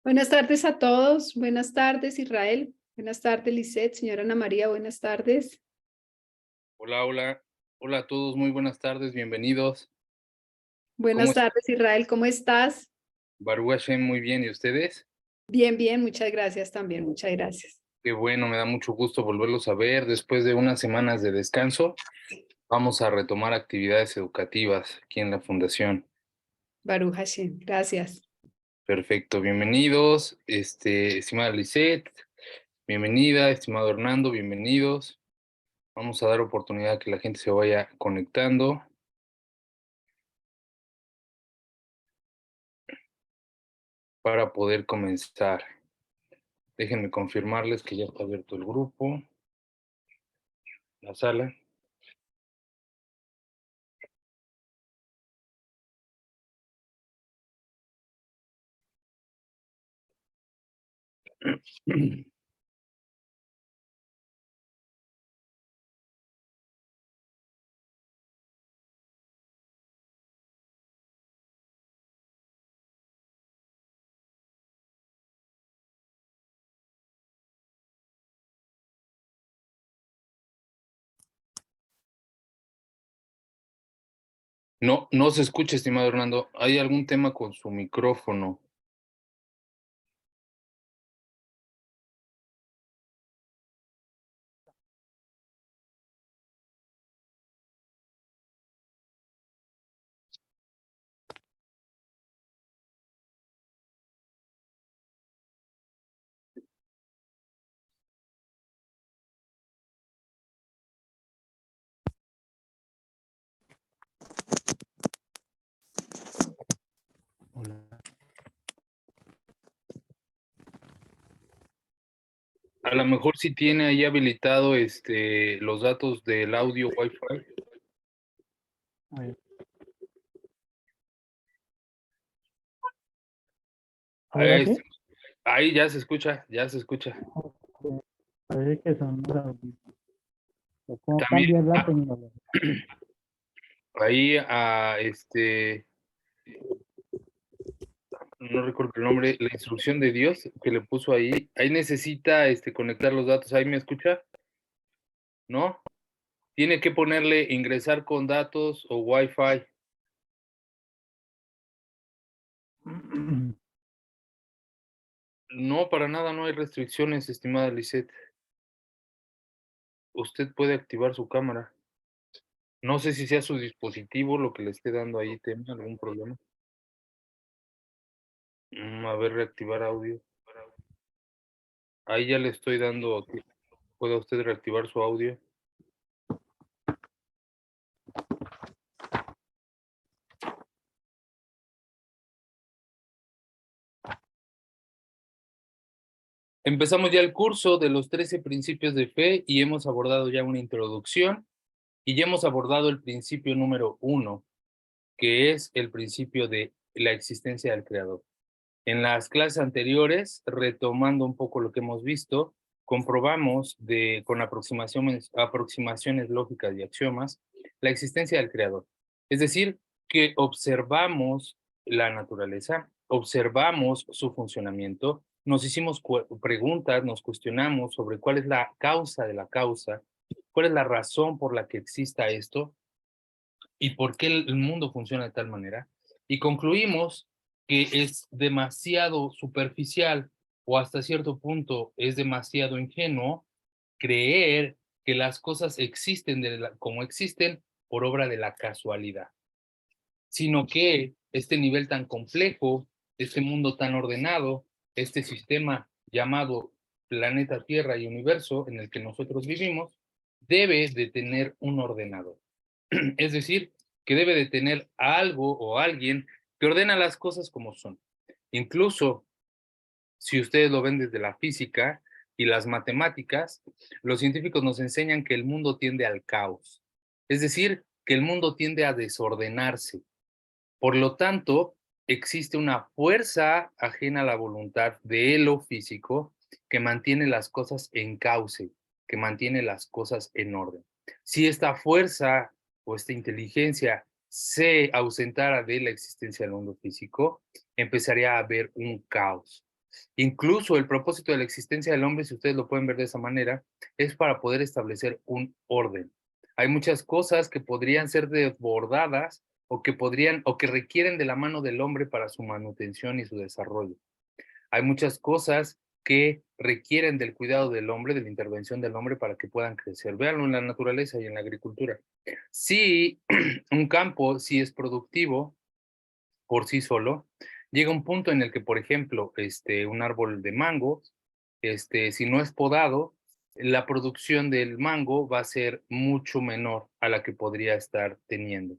Buenas tardes a todos. Buenas tardes, Israel. Buenas tardes, Lisette. Señora Ana María, buenas tardes. Hola, hola. Hola a todos, muy buenas tardes, bienvenidos. ¿Cómo Buenas están? tardes, Israel. ¿Cómo estás? Baruch Hashem, muy bien. ¿Y ustedes? Bien, bien. Muchas gracias también. Muchas gracias. Qué bueno, me da mucho gusto volverlos a ver. Después de unas semanas de descanso, vamos a retomar actividades educativas aquí en la Fundación. Baruch Hashem. Gracias. Perfecto, bienvenidos, estimada Lisette, bienvenida, estimado Hernando, bienvenidos. Vamos a dar oportunidad a que la gente se vaya conectando para poder comenzar. Déjenme confirmarles que ya está abierto el grupo, la sala. No, no se escucha, estimado Hernando. ¿Hay algún tema con su micrófono? A lo mejor si tiene ahí habilitado los datos del audio Wi-Fi. A ver, ahora Es- sí, Ahí ya se escucha, ya se escucha. parece que son los audífonos. ¿Cómo También cambiar la tecnología? ahí no recuerdo el nombre, la instrucción de Dios que le puso ahí necesita conectar los datos. ¿Ahí me escucha? ¿No? Tiene que ponerle ingresar con datos o Wi-Fi. No, para nada, no hay restricciones, estimada Lisette. Usted puede activar su cámara. No sé si sea su dispositivo lo que le esté dando ahí tema, algún problema. A ver, reactivar audio. Ahí ya le estoy dando que pueda usted reactivar su audio. Empezamos ya el curso de los 13 principios de fe y hemos abordado ya una introducción y ya hemos abordado el principio número 1, que es el principio de la existencia del Creador. En las clases anteriores, retomando un poco lo que hemos visto, comprobamos con aproximaciones lógicas y axiomas la existencia del Creador. Es decir, que observamos la naturaleza, observamos su funcionamiento, nos hicimos preguntas, nos cuestionamos sobre cuál es la causa de la causa, cuál es la razón por la que exista esto, y por qué el mundo funciona de tal manera. Y concluimos que es demasiado superficial o hasta cierto punto es demasiado ingenuo creer que las cosas existen como existen por obra de la casualidad, sino que este nivel tan complejo, este mundo tan ordenado, este sistema llamado planeta Tierra y universo en el que nosotros vivimos, debe de tener un ordenador. Es decir, que debe de tener algo o alguien que ordena las cosas como son. Incluso si ustedes lo ven desde la física y las matemáticas, los científicos nos enseñan que el mundo tiende al caos. Es decir, que el mundo tiende a desordenarse. Por lo tanto, existe una fuerza ajena a la voluntad de lo físico que mantiene las cosas en cauce, que mantiene las cosas en orden. Si esta fuerza o esta inteligencia se ausentara de la existencia del mundo físico, empezaría a haber un caos. Incluso el propósito de la existencia del hombre, si ustedes lo pueden ver de esa manera, es para poder establecer un orden. Hay muchas cosas que podrían ser desbordadas o que requieren de la mano del hombre para su manutención y su desarrollo. Hay muchas cosas que requieren del cuidado del hombre, de la intervención del hombre para que puedan crecer. Véanlo en la naturaleza y en la agricultura. Si un campo, si es productivo por sí solo, llega un punto en el que, por ejemplo, un árbol de mango, si no es podado, la producción del mango va a ser mucho menor a la que podría estar teniendo.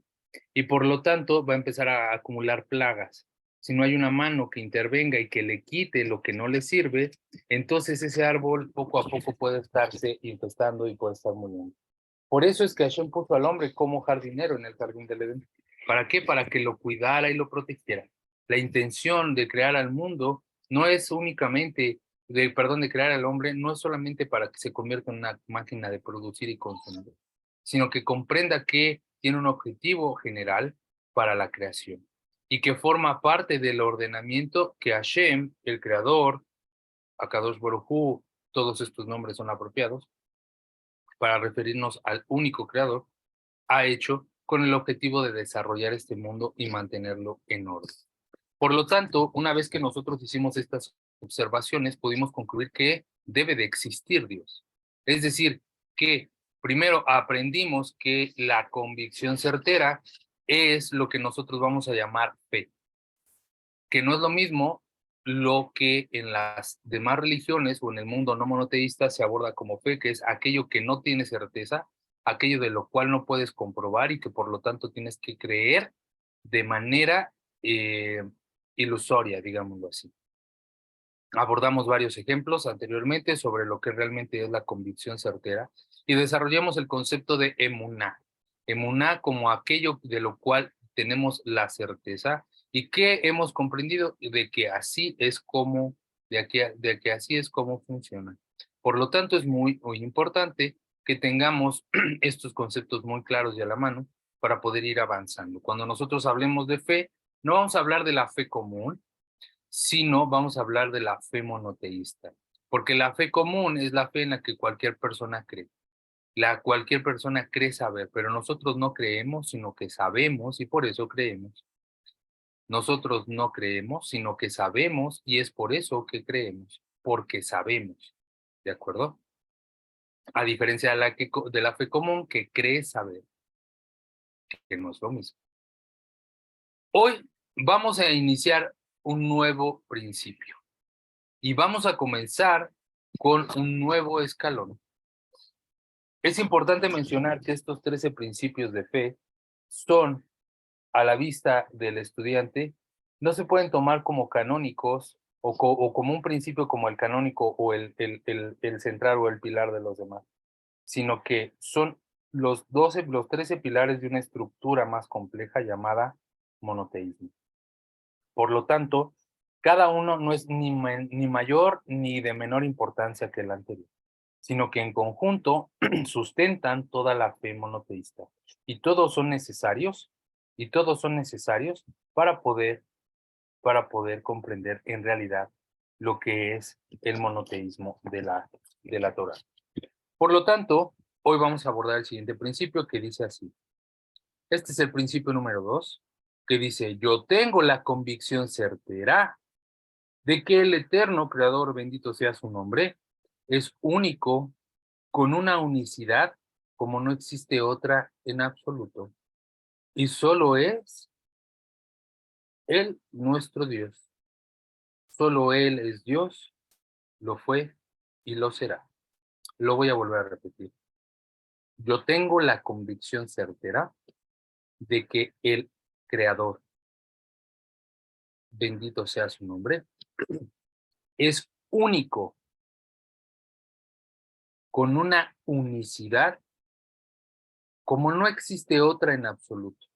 Y por lo tanto va a empezar a acumular plagas. Si no hay una mano que intervenga y que le quite lo que no le sirve, entonces ese árbol poco a poco puede estarse infestando y puede estar muriendo. Por eso es que Hashem puso al hombre como jardinero en el jardín del Edén. ¿Para qué? Para que lo cuidara y lo protegiera. La intención de crear al mundo no es únicamente, de crear al hombre, no es solamente para que se convierta en una máquina de producir y consumir, sino que comprenda que tiene un objetivo general para la creación y que forma parte del ordenamiento que Hashem, el creador, Akadosh Baruj Hu, todos estos nombres son apropiados, para referirnos al único creador, ha hecho con el objetivo de desarrollar este mundo y mantenerlo en orden. Por lo tanto, una vez que nosotros hicimos estas observaciones, pudimos concluir que debe de existir Dios. Es decir, que primero aprendimos que la convicción certera es lo que nosotros vamos a llamar fe, que no es lo mismo lo que en las demás religiones o en el mundo no monoteísta se aborda como fe, que es aquello que no tiene certeza, aquello de lo cual no puedes comprobar y que por lo tanto tienes que creer de manera ilusoria, digámoslo así. Abordamos varios ejemplos anteriormente sobre lo que realmente es la convicción certera y desarrollamos el concepto de emuná. Emuná como aquello de lo cual tenemos la certeza y que hemos comprendido de que así es como, de que así es como funciona. Por lo tanto, es muy importante que tengamos estos conceptos muy claros y a la mano para poder ir avanzando. Cuando nosotros hablemos de fe, no vamos a hablar de la fe común, sino vamos a hablar de la fe monoteísta, porque la fe común es la fe en la que cualquier persona cree. Cualquier persona cree saber, pero nosotros no creemos, sino que sabemos y por eso creemos. Nosotros no creemos, sino que sabemos y es por eso que creemos, porque sabemos. ¿De acuerdo? A diferencia de la fe común que cree saber, que no es lo mismo. Hoy vamos a iniciar un nuevo principio y vamos a comenzar con un nuevo escalón. Es importante mencionar que estos 13 principios de fe son, a la vista del estudiante, no se pueden tomar como canónicos o como un principio como el canónico o el central o el pilar de los demás, sino que son los 13 pilares de una estructura más compleja llamada monoteísmo. Por lo tanto, cada uno no es ni mayor ni de menor importancia que el anterior, sino que en conjunto sustentan toda la fe monoteísta. Y todos son necesarios para poder comprender en realidad lo que es el monoteísmo de la Torah. Por lo tanto, hoy vamos a abordar el siguiente principio que dice así. Este es el principio número 2, que dice, yo tengo la convicción certera de que el eterno creador, bendito sea su nombre, es único, con una unicidad como no existe otra en absoluto. Y solo es Él nuestro Dios. Solo Él es Dios, lo fue y lo será. Lo voy a volver a repetir. Yo tengo la convicción certera de que el creador, bendito sea su nombre, es único, con una unicidad como no existe otra en absoluto.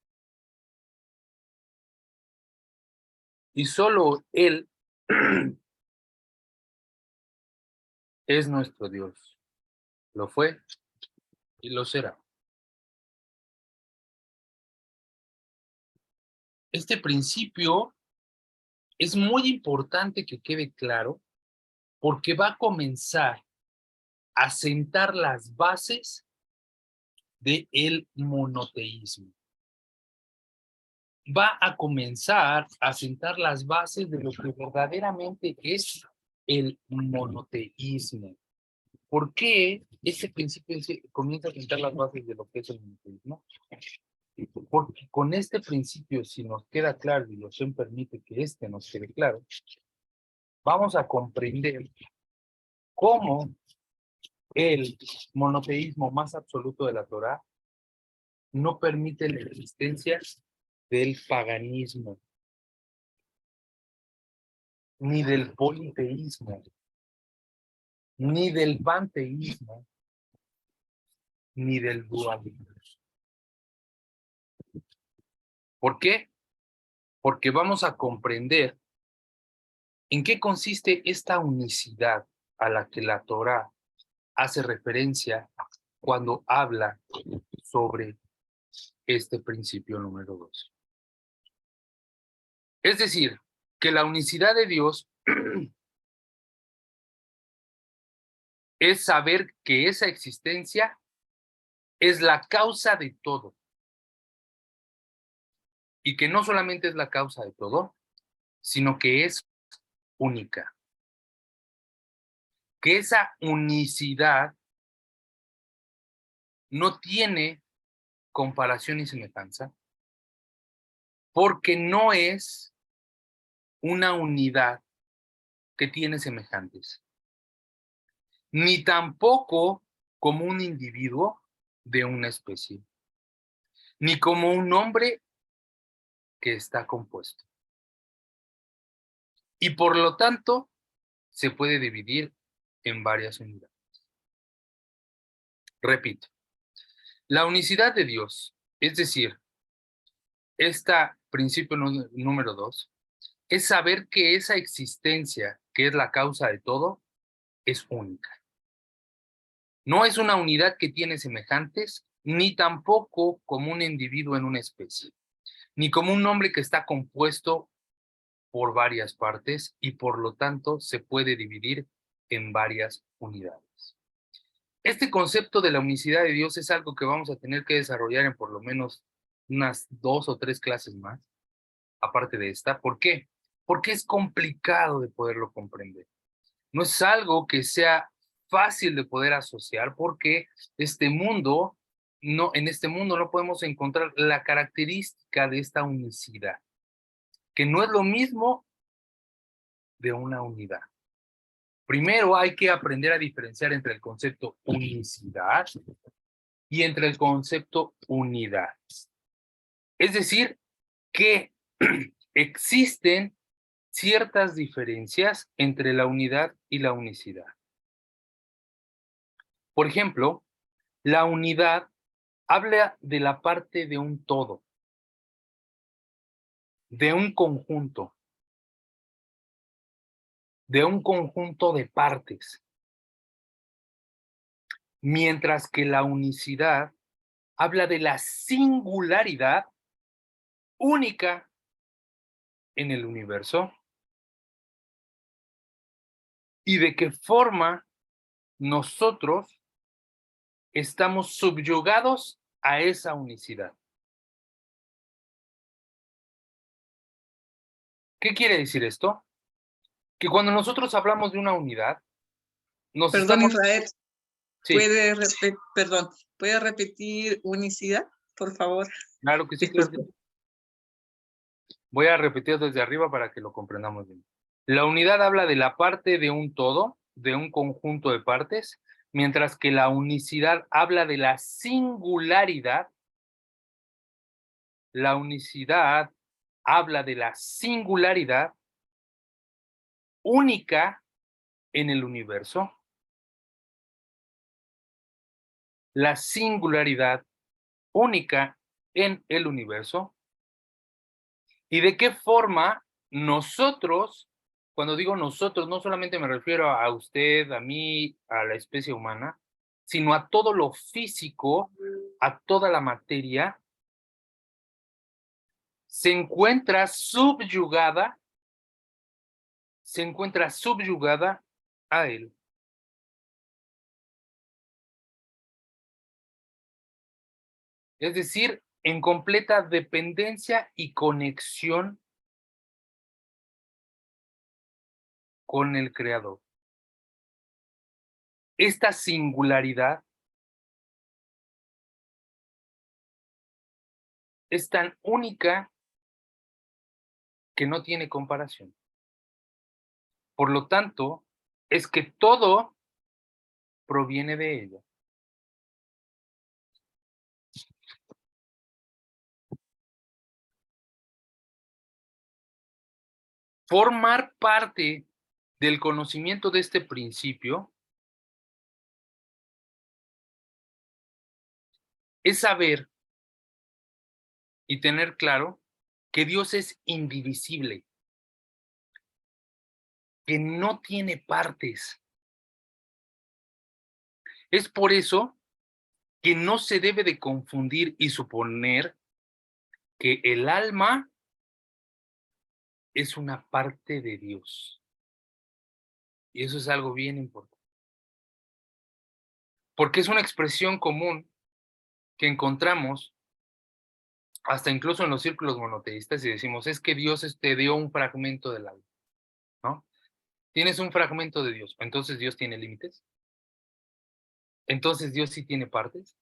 Y solo Él es nuestro Dios. Lo fue y lo será. Este principio es muy importante que quede claro porque va a comenzar a sentar las bases del monoteísmo. Va a comenzar a sentar las bases de lo que verdaderamente es el monoteísmo. ¿Por qué ese principio comienza a sentar las bases de lo que es el monoteísmo? Porque con este principio, si nos queda claro, y Dios permite que nos quede claro, vamos a comprender cómo el monoteísmo más absoluto de la Torá no permite la existencia del paganismo, ni del politeísmo, ni del panteísmo, ni del dualismo. ¿Por qué? Porque vamos a comprender en qué consiste esta unicidad a la que la Torá hace referencia cuando habla sobre este principio número 2. Es decir, que la unicidad de Dios es saber que esa existencia es la causa de todo. Y que no solamente es la causa de todo, sino que es única. Que esa unicidad no tiene comparación y semejanza, porque no es una unidad que tiene semejantes, ni tampoco como un individuo de una especie, ni como un hombre que está compuesto. Y por lo tanto, se puede dividir en varias unidades. Repito, la unicidad de Dios, es decir, este principio número 2, es saber que esa existencia, que es la causa de todo, es única. No es una unidad que tiene semejantes, ni tampoco como un individuo en una especie, ni como un nombre que está compuesto por varias partes y por lo tanto se puede dividir en varias unidades. Este concepto de la unicidad de Dios es algo que vamos a tener que desarrollar en por lo menos unas 2 o 3 clases más, aparte de esta. ¿Por qué? Porque es complicado de poderlo comprender. No es algo que sea fácil de poder asociar porque en este mundo no podemos encontrar la característica de esta unicidad, que no es lo mismo de una unidad. Primero hay que aprender a diferenciar entre el concepto unicidad y entre el concepto unidad. Es decir, que existen ciertas diferencias entre la unidad y la unicidad. Por ejemplo, la unidad habla de la parte de un todo, de un conjunto de partes, mientras que la unicidad habla de la singularidad única en el universo y de qué forma nosotros estamos subyugados a esa unicidad. ¿Qué quiere decir esto? Que cuando nosotros hablamos de una unidad, Perdón, Israel, Sí, ¿puede repetir unicidad, por favor? claro que sí, claro que sí. Voy a repetir desde arriba para que lo comprendamos bien. La unidad habla de la parte de un todo, de un conjunto de partes, mientras que la unicidad habla de la singularidad. La unicidad habla de la singularidad única en el universo. La singularidad única en el universo. ¿Y de qué forma nosotros, cuando digo nosotros, no solamente me refiero a usted, a mí, a la especie humana, sino a todo lo físico, a toda la materia, se encuentra subyugada se encuentra subyugada a Él. Es decir, en completa dependencia y conexión con el Creador. Esta singularidad es tan única que no tiene comparación. Por lo tanto, es que todo proviene de ella. Formar parte del conocimiento de este principio es saber y tener claro que Dios es indivisible, que no tiene partes. Es por eso que no se debe de confundir y suponer que el alma es una parte de Dios. Y eso es algo bien importante. Porque es una expresión común que encontramos hasta incluso en los círculos monoteístas y decimos, es que Dios te dio un fragmento del alma, ¿no? Tienes un fragmento de Dios, entonces Dios tiene límites, entonces Dios sí tiene partes,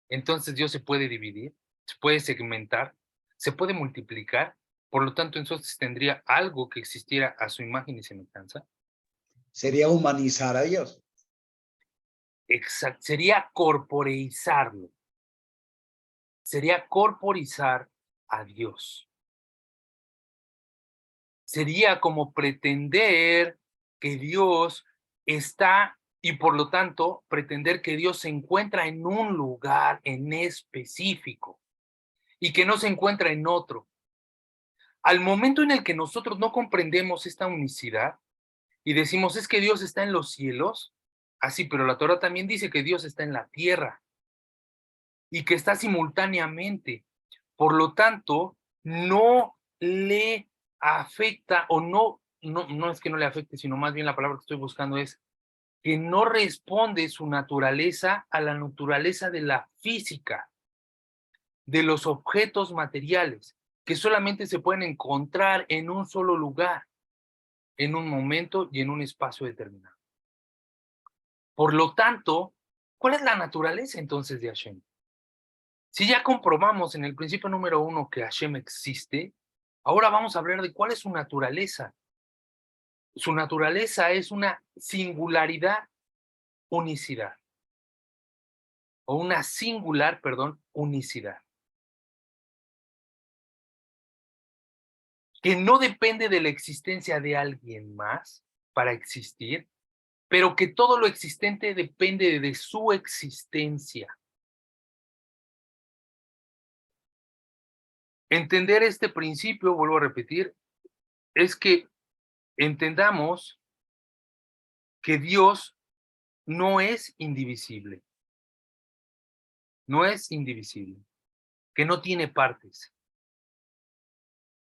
entonces Dios se puede dividir, se puede segmentar, se puede multiplicar, por lo tanto entonces tendría algo que existiera a su imagen y semejanza. Sería humanizar a Dios. Exacto, sería corporeizarlo. Sería corporizar a Dios. Sería como pretender que Dios está y por lo tanto pretender que Dios se encuentra en un lugar en específico y que no se encuentra en otro. Al momento en el que nosotros no comprendemos esta unicidad y decimos es que Dios está en los cielos, así, pero la Torah también dice que Dios está en la tierra y que está simultáneamente. Por lo tanto, no le afecta o no es que no le afecte, sino más bien la palabra que estoy buscando es que no responde su naturaleza a la naturaleza de la física, de los objetos materiales, que solamente se pueden encontrar en un solo lugar, en un momento y en un espacio determinado. Por lo tanto, ¿cuál es la naturaleza entonces de Hashem? Si ya comprobamos en el principio número 1 que Hashem existe, ahora vamos a hablar de cuál es su naturaleza. Su naturaleza es una singularidad, unicidad. O una singular, perdón, unicidad. Que no depende de la existencia de alguien más para existir, pero que todo lo existente depende de su existencia. Entender este principio, vuelvo a repetir, es que entendamos que Dios no es indivisible. No es indivisible, que no tiene partes.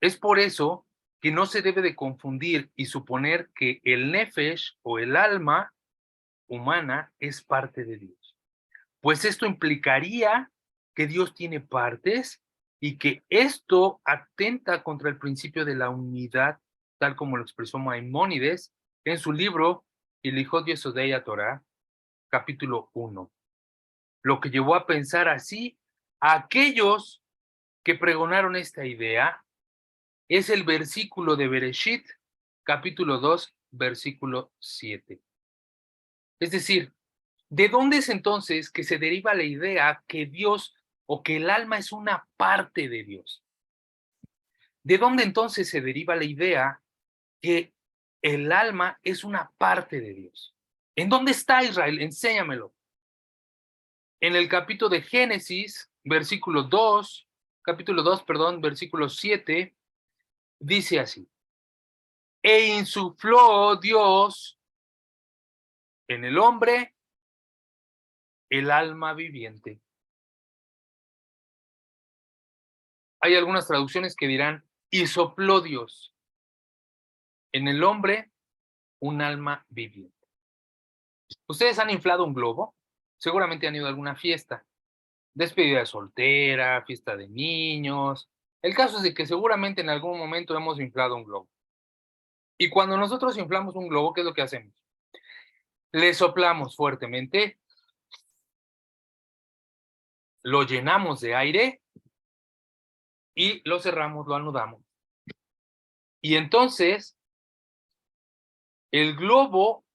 Es por eso que no se debe de confundir y suponer que el nefesh o el alma humana es parte de Dios. Pues esto implicaría que Dios tiene partes y que esto atenta contra el principio de la unidad, tal como lo expresó Maimónides en su libro Ilihot Yesodei Torah, capítulo 1. Lo que llevó a pensar así a aquellos que pregonaron esta idea es el versículo de Bereshit, capítulo 2, versículo 7. Es decir, ¿de dónde es entonces que se deriva la idea que Dios o que el alma es una parte de Dios? ¿De dónde entonces se deriva la idea que el alma es una parte de Dios? ¿En dónde está Israel? Enséñamelo. En el capítulo de Génesis, capítulo 2, perdón, versículo 7, dice así: e insufló Dios en el hombre el alma viviente. Hay algunas traducciones que dirán, y sopló Dios. En el hombre, un alma viviente. ¿Ustedes han inflado un globo? Seguramente han ido a alguna fiesta. Despedida de soltera, fiesta de niños. El caso es de que seguramente en algún momento hemos inflado un globo. Y cuando nosotros inflamos un globo, ¿qué es lo que hacemos? Le soplamos fuertemente, lo llenamos de aire y lo cerramos, lo anudamos. Y entonces, el globo,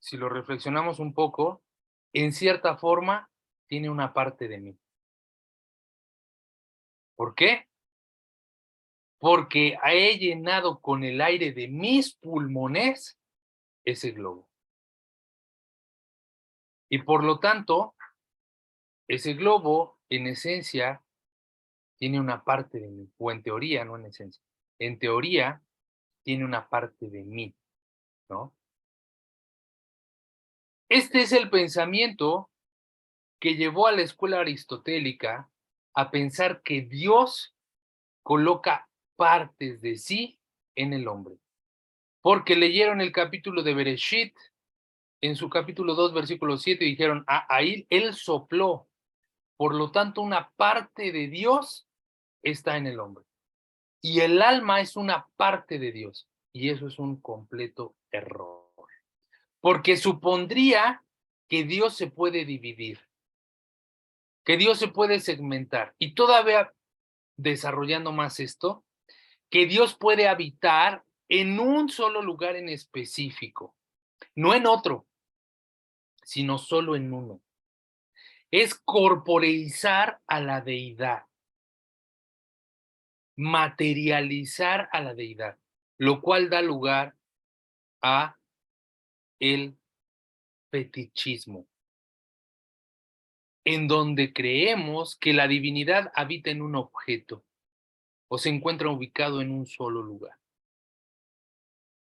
si lo reflexionamos un poco, en cierta forma, tiene una parte de mí. ¿Por qué? Porque he llenado con el aire de mis pulmones ese globo. Y por lo tanto, ese globo, en esencia, tiene una parte de mí, o en teoría, no en esencia. En teoría, tiene una parte de mí, ¿no? Este es el pensamiento que llevó a la escuela aristotélica a pensar que Dios coloca partes de sí en el hombre. Porque leyeron el capítulo de Bereshit, en su capítulo 2, versículo 7, y dijeron, ahí él sopló. Por lo tanto, una parte de Dios está en el hombre. Y el alma es una parte de Dios. Y eso es un completo error. Porque supondría que Dios se puede dividir, que Dios se puede segmentar. Y todavía desarrollando más esto, que Dios puede habitar en un solo lugar en específico, no en otro, sino solo en uno. Es corporeizar a la deidad, materializar a la deidad, lo cual da lugar a el fetichismo, en donde creemos que la divinidad habita en un objeto o se encuentra ubicado en un solo lugar.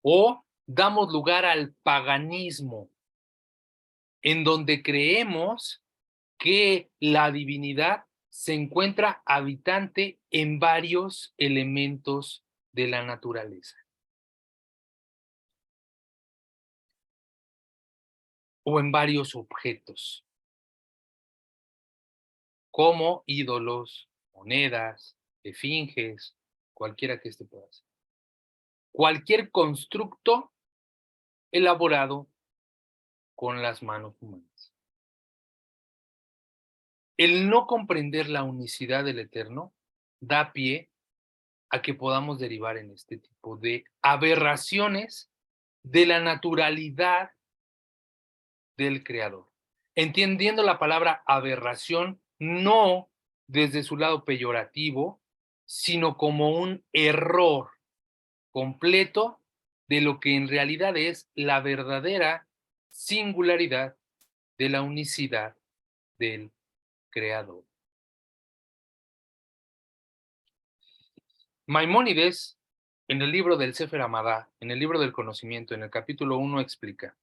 O damos lugar al paganismo, en donde creemos que la divinidad se encuentra habitante en varios elementos de la naturaleza. O en varios objetos, como ídolos, monedas, esfinges, cualquiera que este pueda ser. Cualquier constructo elaborado con las manos humanas. El no comprender la unicidad del Eterno da pie a que podamos derivar en este tipo de aberraciones de la naturalidad del Creador. Entendiendo la palabra aberración no desde su lado peyorativo, sino como un error completo de lo que en realidad es la verdadera singularidad de la unicidad del Creador. Maimónides, en el libro del Sefer Amadá, en el libro del conocimiento, en el capítulo 1, explica: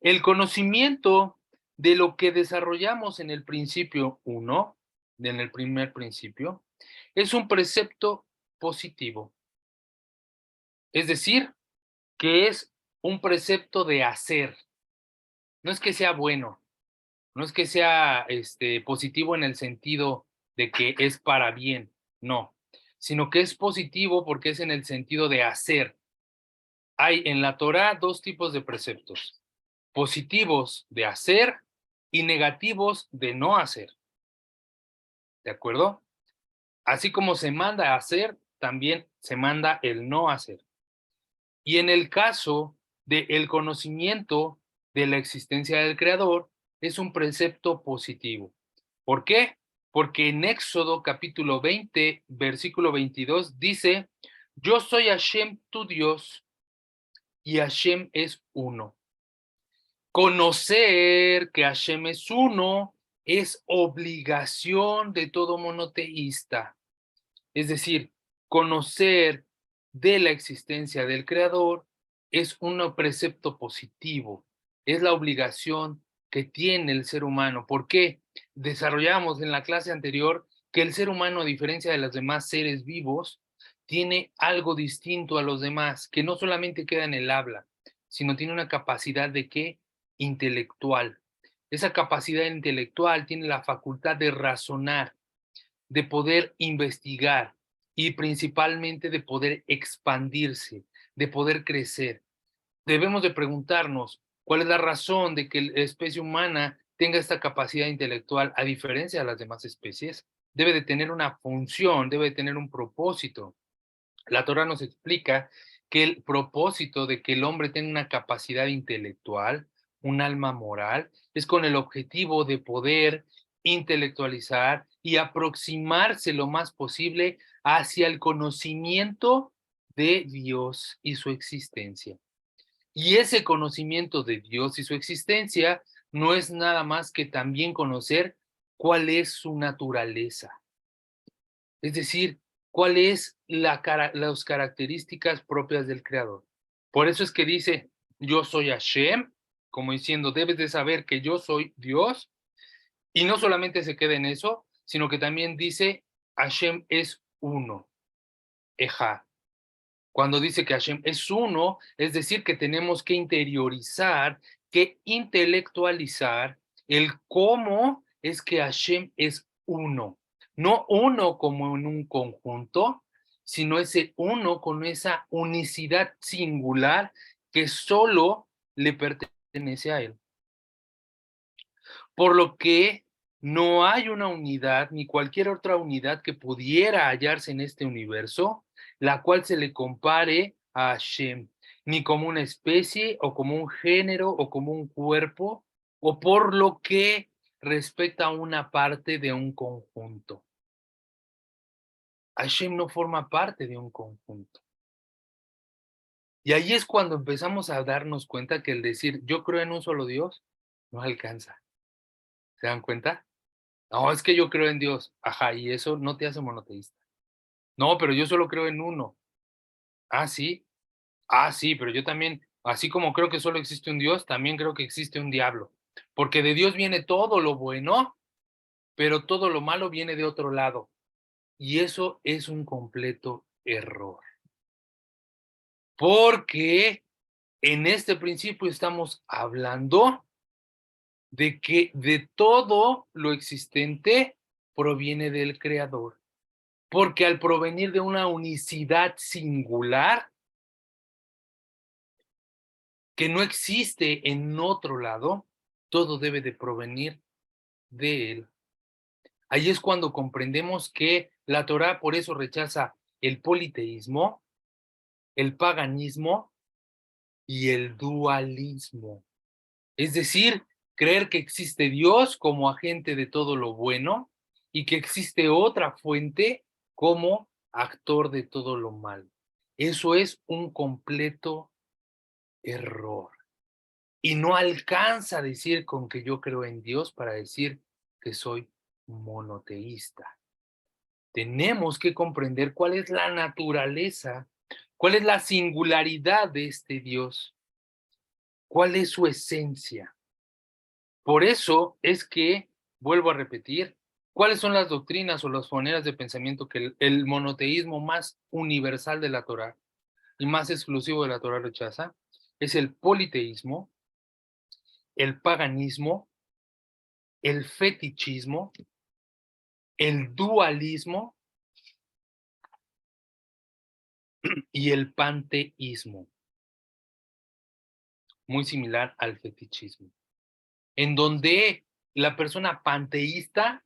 el conocimiento de lo que desarrollamos en el principio 1, en el primer principio, es un precepto positivo. Es decir, que es un precepto de hacer. No es que sea bueno, no es que sea positivo en el sentido de que es para bien, no, sino que es positivo porque es en el sentido de hacer. Hay en la Torá dos tipos de preceptos: positivos de hacer y negativos de no hacer. ¿De acuerdo? Así como se manda a hacer, también se manda el no hacer. Y en el caso del conocimiento de la existencia del Creador, es un precepto positivo. ¿Por qué? Porque en Éxodo capítulo 20, versículo 22 dice: yo soy Hashem tu Dios y Hashem es uno. Conocer que Hashem es uno es obligación de todo monoteísta. Es decir, conocer de la existencia del Creador es un precepto positivo, es la obligación que tiene el ser humano. ¿Por qué? Desarrollamos en la clase anterior que el ser humano, a diferencia de los demás seres vivos, tiene algo distinto a los demás, que no solamente queda en el habla, sino tiene una capacidad de ¿qué? Intelectual. Esa capacidad intelectual tiene la facultad de razonar, de poder investigar y principalmente de poder expandirse, de poder crecer. Debemos de preguntarnos cuál es la razón de que la especie humana tenga esta capacidad intelectual a diferencia de las demás especies. Debe de tener una función, debe de tener un propósito. La Torah nos explica que el propósito de que el hombre tenga una capacidad intelectual, un alma moral, es con el objetivo de poder intelectualizar y aproximarse lo más posible hacia el conocimiento de Dios y su existencia. Y ese conocimiento de Dios y su existencia no es nada más que también conocer cuál es su naturaleza. Es decir, cuáles las características propias del Creador. Por eso es que dice, yo soy Hashem, como diciendo, debes de saber que yo soy Dios, y no solamente se queda en eso, sino que también dice, Hashem es uno, Ejá. Cuando dice que Hashem es uno, es decir, que tenemos que interiorizar, que intelectualizar el cómo es que Hashem es uno. No uno como en un conjunto, sino ese uno con esa unicidad singular que solo le pertenece a él. Por lo que no hay una unidad ni cualquier otra unidad que pudiera hallarse en este universo, la cual se le compare a Hashem, ni como una especie o como un género o como un cuerpo, o por lo que respecta a una parte de un conjunto. Hashem no forma parte de un conjunto. Y ahí es cuando empezamos a darnos cuenta que el decir yo creo en un solo Dios no alcanza. ¿Se dan cuenta? No, es que yo creo en Dios. Ajá, y eso no te hace monoteísta. No, pero yo solo creo en uno. Ah, sí. Ah, sí, pero yo también, así como creo que solo existe un Dios, también creo que existe un diablo. Porque de Dios viene todo lo bueno, pero todo lo malo viene de otro lado. Y eso es un completo error. Porque en este principio estamos hablando de que de todo lo existente proviene del Creador. Porque al provenir de una unicidad singular que no existe en otro lado, todo debe de provenir de él. Ahí es cuando comprendemos que la Torá por eso rechaza el politeísmo, el paganismo y el dualismo. Es decir, creer que existe Dios como agente de todo lo bueno y que existe otra fuente como actor de todo lo malo. Eso es un completo error. Y no alcanza a decir con que yo creo en Dios para decir que soy monoteísta. Tenemos que comprender cuál es la naturaleza, cuál es la singularidad de este Dios, cuál es su esencia. Por eso es que, vuelvo a repetir, ¿cuáles son las doctrinas o las maneras de pensamiento que el monoteísmo más universal de la Torá y más exclusivo de la Torá rechaza? Es el politeísmo, el paganismo, el fetichismo, el dualismo y el panteísmo, muy similar al fetichismo, en donde la persona panteísta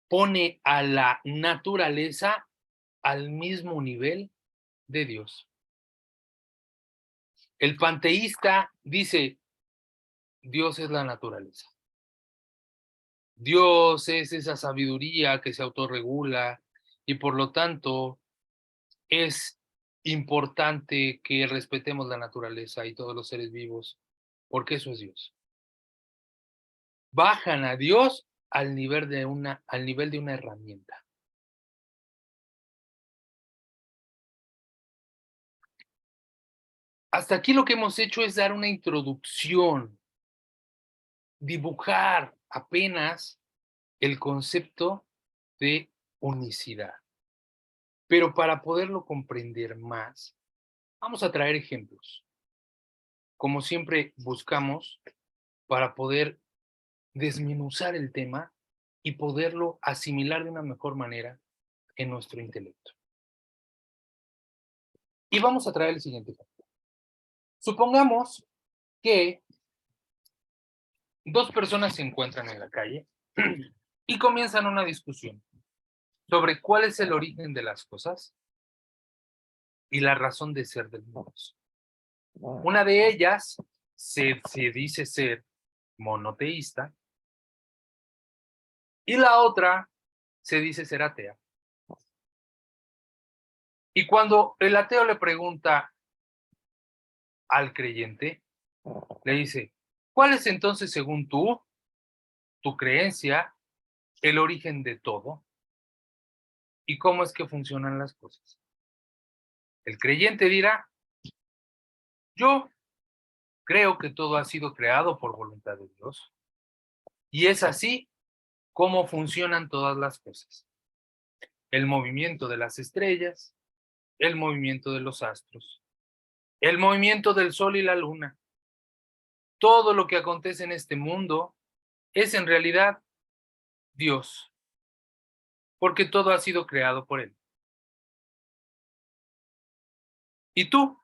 pone a la naturaleza al mismo nivel de Dios. El panteísta dice, Dios es la naturaleza. Dios es esa sabiduría que se autorregula y por lo tanto es importante que respetemos la naturaleza y todos los seres vivos, porque eso es Dios. Bajan a Dios al nivel de una herramienta. Hasta aquí lo que hemos hecho es dar una introducción, dibujar apenas el concepto de unicidad. Pero para poderlo comprender más, vamos a traer ejemplos. Como siempre buscamos para poder desmenuzar el tema y poderlo asimilar de una mejor manera en nuestro intelecto. Y vamos a traer el siguiente ejemplo. Supongamos que dos personas se encuentran en la calle y comienzan una discusión sobre cuál es el origen de las cosas y la razón de ser del mundo. Una de ellas se dice ser monoteísta y la otra se dice ser atea. Y cuando el ateo le pregunta al creyente, le dice, ¿cuál es entonces, según tú, tu creencia, el origen de todo? ¿Y cómo es que funcionan las cosas? El creyente dirá, yo creo que todo ha sido creado por voluntad de Dios. Y es así como funcionan todas las cosas. El movimiento de las estrellas, el movimiento de los astros, el movimiento del sol y la luna. Todo lo que acontece en este mundo es en realidad Dios, porque todo ha sido creado por Él. ¿Y tú?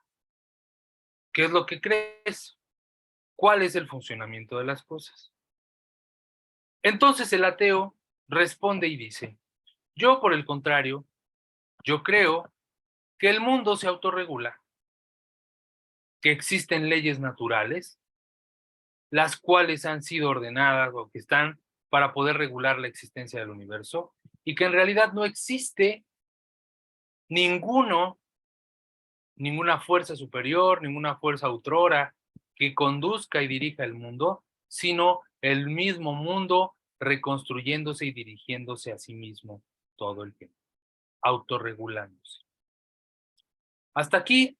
¿Qué es lo que crees? ¿Cuál es el funcionamiento de las cosas? Entonces el ateo responde y dice, yo por el contrario, yo creo que el mundo se autorregula, que existen leyes naturales, las cuales han sido ordenadas o que están para poder regular la existencia del universo, y que en realidad no existe ninguna fuerza superior, ninguna fuerza autora que conduzca y dirija el mundo, sino el mismo mundo reconstruyéndose y dirigiéndose a sí mismo todo el tiempo, autorregulándose. Hasta aquí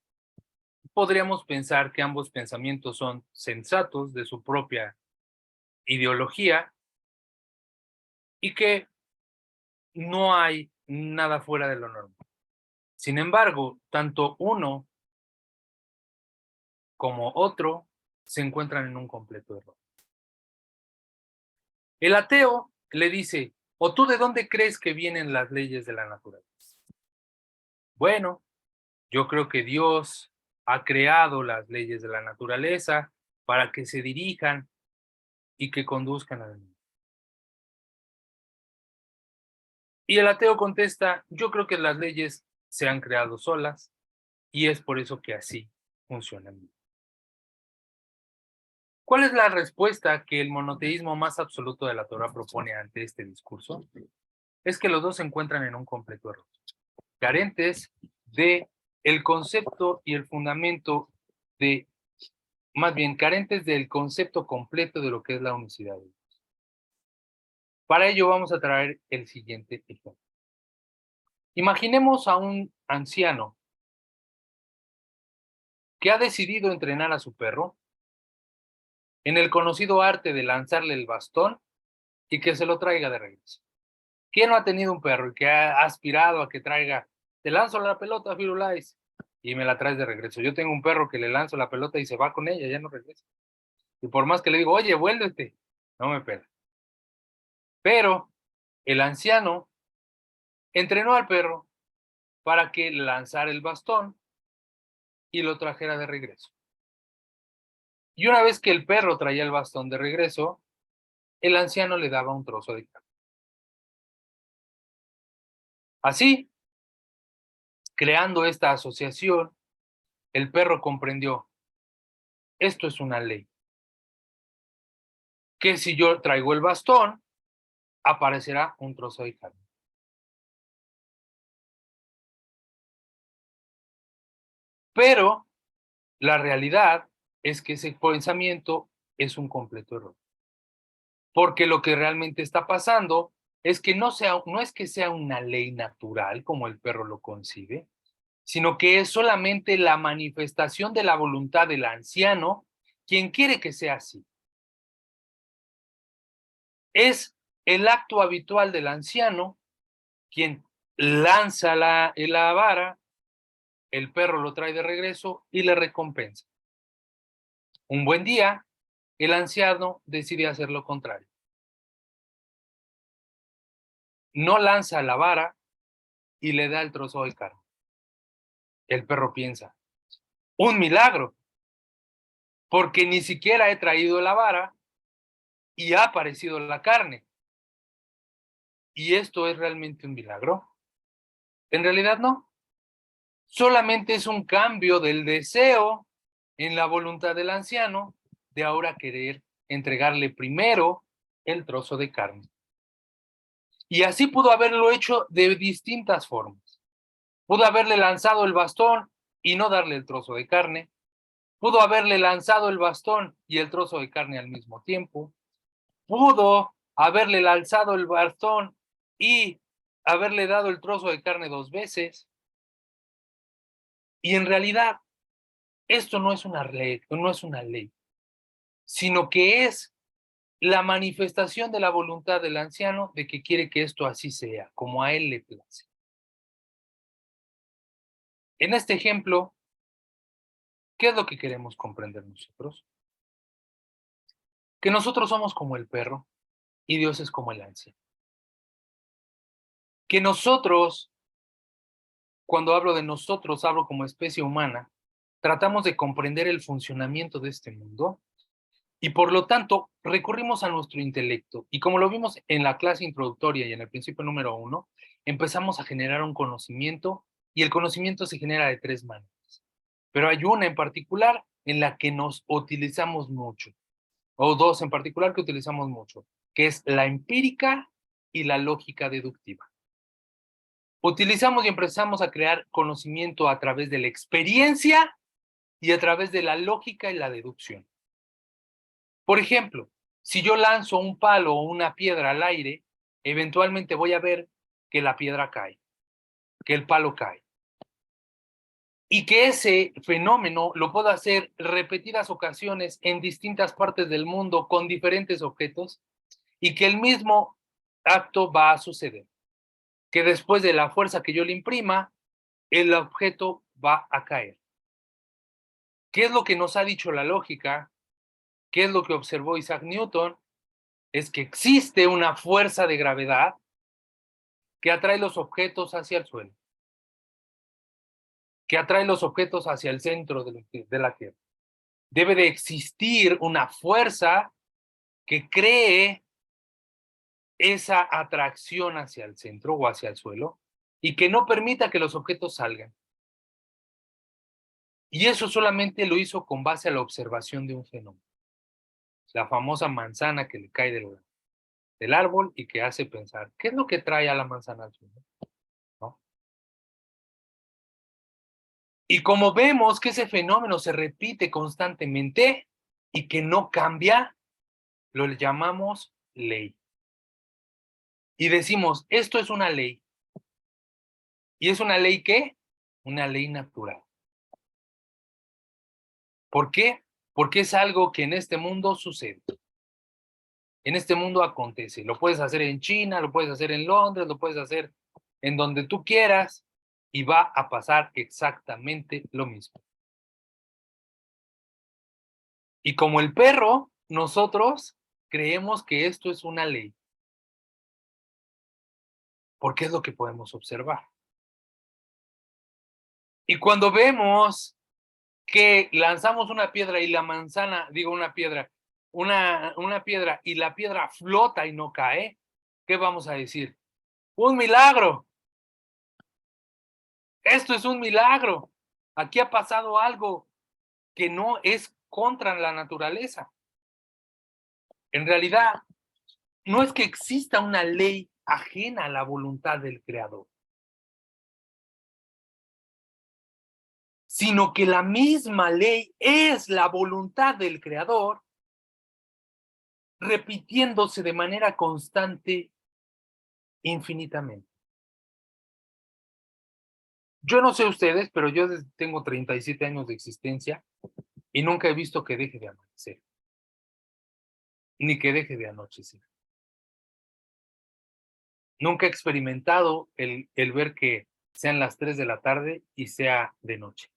podríamos pensar que ambos pensamientos son sensatos de su propia ideología y que no hay nada fuera de lo normal. Sin embargo, tanto uno como otro se encuentran en un completo error. El ateo le dice, ¿o tú de dónde crees que vienen las leyes de la naturaleza? Bueno, yo creo que Dios ha creado las leyes de la naturaleza para que se dirijan y que conduzcan al mundo. Y el ateo contesta, yo creo que las leyes se han creado solas y es por eso que así funcionan. ¿Cuál es la respuesta que el monoteísmo más absoluto de la Torá propone ante este discurso? Es que los dos se encuentran en un completo error, carentes de el concepto y el fundamento de, más bien, carentes del concepto completo de lo que es la unicidad de Dios. Para ello vamos a traer el siguiente ejemplo. Imaginemos a un anciano que ha decidido entrenar a su perro en el conocido arte de lanzarle el bastón y que se lo traiga de regreso. ¿Quién no ha tenido un perro y que ha aspirado a que traiga, te lanzo la pelota, Firulais, y me la traes de regreso? Yo tengo un perro que le lanzo la pelota y se va con ella, ya no regresa. Y por más que le digo, oye, vuélvete, no me pela. Pero el anciano entrenó al perro para que lanzara el bastón y lo trajera de regreso. Y una vez que el perro traía el bastón de regreso, el anciano le daba un trozo de carne. Así, creando esta asociación, el perro comprendió, esto es una ley, que si yo traigo el bastón, aparecerá un trozo de carne. Pero la realidad es que ese pensamiento es un completo error. Porque lo que realmente está pasando es que no es que sea una ley natural como el perro lo concibe, sino que es solamente la manifestación de la voluntad del anciano quien quiere que sea así. Es el acto habitual del anciano quien lanza la vara, el perro lo trae de regreso y le recompensa. Un buen día, el anciano decide hacer lo contrario. No lanza la vara y le da el trozo de carne. El perro piensa, un milagro, porque ni siquiera he traído la vara y ha aparecido la carne. ¿Y esto es realmente un milagro? En realidad no. Solamente es un cambio del deseo en la voluntad del anciano de ahora querer entregarle primero el trozo de carne. Y así pudo haberlo hecho de distintas formas. Pudo haberle lanzado el bastón y no darle el trozo de carne. Pudo haberle lanzado el bastón y el trozo de carne al mismo tiempo. Pudo haberle lanzado el bastón y haberle dado el trozo de carne 2 veces. Y en realidad, esto no es una ley, sino que es la manifestación de la voluntad del anciano de que quiere que esto así sea, como a él le place. En este ejemplo, ¿qué es lo que queremos comprender nosotros? Que nosotros somos como el perro y Dios es como el anciano. Que nosotros, cuando hablo de nosotros, hablo como especie humana, tratamos de comprender el funcionamiento de este mundo y por lo tanto recurrimos a nuestro intelecto. Y como lo vimos en la clase introductoria y en el principio número 1, empezamos a generar un conocimiento y el conocimiento se genera de 3 maneras. Pero hay una en particular en la que nos utilizamos mucho, o 2 en particular que utilizamos mucho, que es la empírica y la lógica deductiva. Utilizamos y empezamos a crear conocimiento a través de la experiencia y a través de la lógica y la deducción. Por ejemplo, si yo lanzo un palo o una piedra al aire, eventualmente voy a ver que la piedra cae, que el palo cae. Y que ese fenómeno lo puedo hacer repetidas ocasiones en distintas partes del mundo con diferentes objetos y que el mismo acto va a suceder. Que después de la fuerza que yo le imprima, el objeto va a caer. ¿Qué es lo que nos ha dicho la lógica? ¿Qué es lo que observó Isaac Newton? Es que existe una fuerza de gravedad que atrae los objetos hacia el suelo, que atrae los objetos hacia el centro de la Tierra. Debe de existir una fuerza que cree esa atracción hacia el centro o hacia el suelo y que no permita que los objetos salgan. Y eso solamente lo hizo con base a la observación de un fenómeno. La famosa manzana que le cae del árbol y que hace pensar, ¿qué es lo que trae a la manzana al suelo? ¿No? Y como vemos que ese fenómeno se repite constantemente y que no cambia, lo llamamos ley. Y decimos, esto es una ley. ¿Y es una ley qué? Una ley natural. ¿Por qué? Porque es algo que en este mundo sucede. En este mundo acontece. Lo puedes hacer en China, lo puedes hacer en Londres, lo puedes hacer en donde tú quieras y va a pasar exactamente lo mismo. Y como el perro, nosotros creemos que esto es una ley. Porque es lo que podemos observar. Y cuando vemos que lanzamos una piedra y la manzana, digo una piedra y la piedra flota y no cae, ¿qué vamos a decir? ¡Un milagro! Esto es un milagro. Aquí ha pasado algo que no es contra la naturaleza. En realidad, no es que exista una ley ajena a la voluntad del Creador, sino que la misma ley es la voluntad del Creador, repitiéndose de manera constante infinitamente. Yo no sé ustedes, pero yo tengo 37 años de existencia y nunca he visto que deje de amanecer, ni que deje de anochecer. Nunca he experimentado el ver que sean las 3 de la tarde y sea de noche.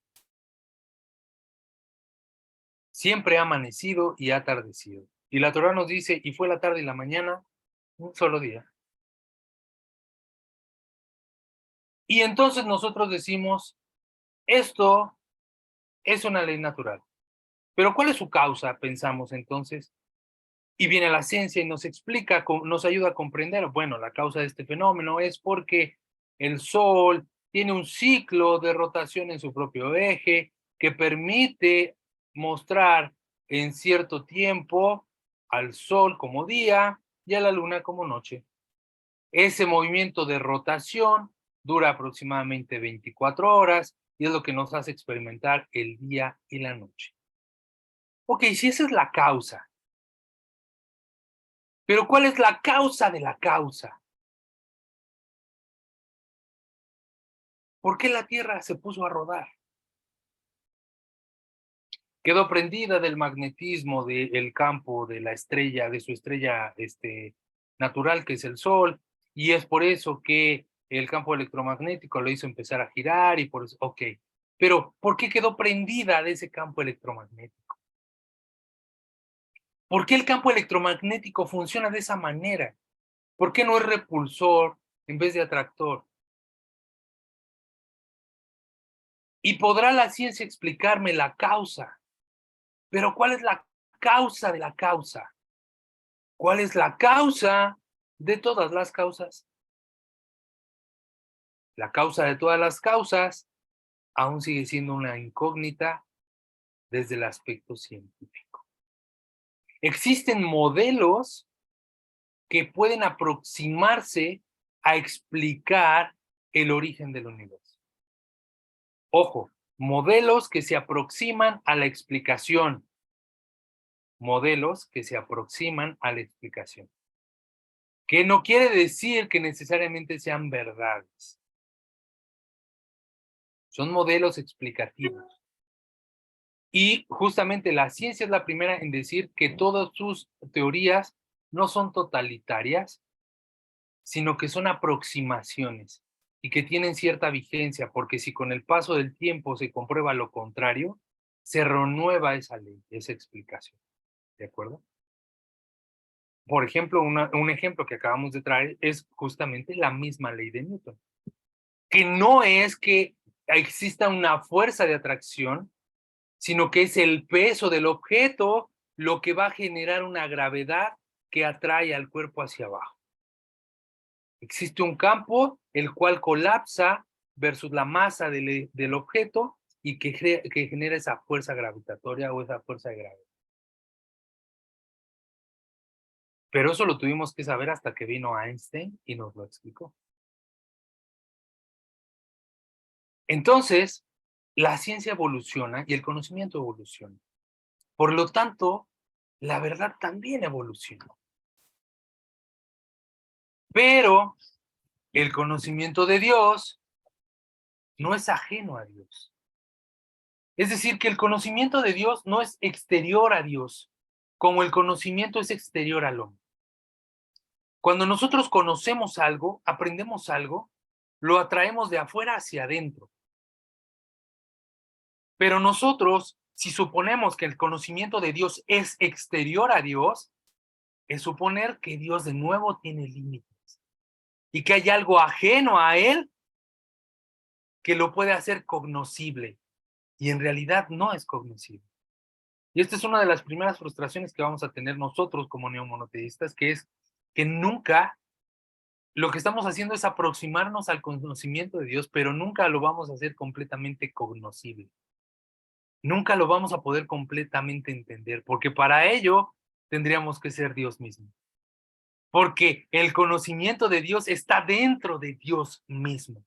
Siempre ha amanecido y ha atardecido. Y la Torá nos dice, y fue la tarde y la mañana, un solo día. Y entonces nosotros decimos, esto es una ley natural. Pero ¿cuál es su causa? Pensamos entonces. Y viene la ciencia y nos explica, nos ayuda a comprender, bueno, la causa de este fenómeno es porque el Sol tiene un ciclo de rotación en su propio eje que permite mostrar en cierto tiempo al Sol como día y a la Luna como noche. Ese movimiento de rotación dura aproximadamente 24 horas y es lo que nos hace experimentar el día y la noche. Ok, si esa es la causa, pero ¿cuál es la causa de la causa? ¿Por qué la Tierra se puso a rodar? Quedó prendida del magnetismo del campo de la estrella, de su estrella natural, que es el Sol, y es por eso que el campo electromagnético lo hizo empezar a girar y por eso, ok. Pero, ¿por qué quedó prendida de ese campo electromagnético? ¿Por qué el campo electromagnético funciona de esa manera? ¿Por qué no es repulsor en vez de atractor? Y podrá la ciencia explicarme la causa, pero ¿cuál es la causa de la causa? ¿Cuál es la causa de todas las causas? La causa de todas las causas aún sigue siendo una incógnita desde el aspecto científico. Existen modelos que pueden aproximarse a explicar el origen del universo. Ojo, modelos que se aproximan a la explicación. Modelos que se aproximan a la explicación. Que no quiere decir que necesariamente sean verdades. Son modelos explicativos. Y justamente la ciencia es la primera en decir que todas sus teorías no son totalitarias, sino que son aproximaciones y que tienen cierta vigencia, porque si con el paso del tiempo se comprueba lo contrario, se renueva esa ley, esa explicación. ¿De acuerdo? Por ejemplo, un ejemplo que acabamos de traer es justamente la misma ley de Newton, que no es que exista una fuerza de atracción, sino que es el peso del objeto lo que va a generar una gravedad que atrae al cuerpo hacia abajo. Existe un campo el cual colapsa versus la masa del objeto y que genera esa fuerza gravitatoria o esa fuerza de gravedad. Pero eso lo tuvimos que saber hasta que vino Einstein y nos lo explicó. Entonces, la ciencia evoluciona y el conocimiento evoluciona. Por lo tanto, la verdad también evoluciona. Pero el conocimiento de Dios no es ajeno a Dios. Es decir, que el conocimiento de Dios no es exterior a Dios, como el conocimiento es exterior al hombre. Cuando nosotros conocemos algo, aprendemos algo, lo atraemos de afuera hacia adentro. Pero nosotros, si suponemos que el conocimiento de Dios es exterior a Dios, es suponer que Dios de nuevo tiene límites y que hay algo ajeno a Él que lo puede hacer cognoscible y en realidad no es cognoscible. Y esta es una de las primeras frustraciones que vamos a tener nosotros como neomonoteístas, que es que nunca lo que estamos haciendo es aproximarnos al conocimiento de Dios, pero nunca lo vamos a hacer completamente cognoscible. Nunca lo vamos a poder completamente entender, porque para ello tendríamos que ser Dios mismo. Porque el conocimiento de Dios está dentro de Dios mismo.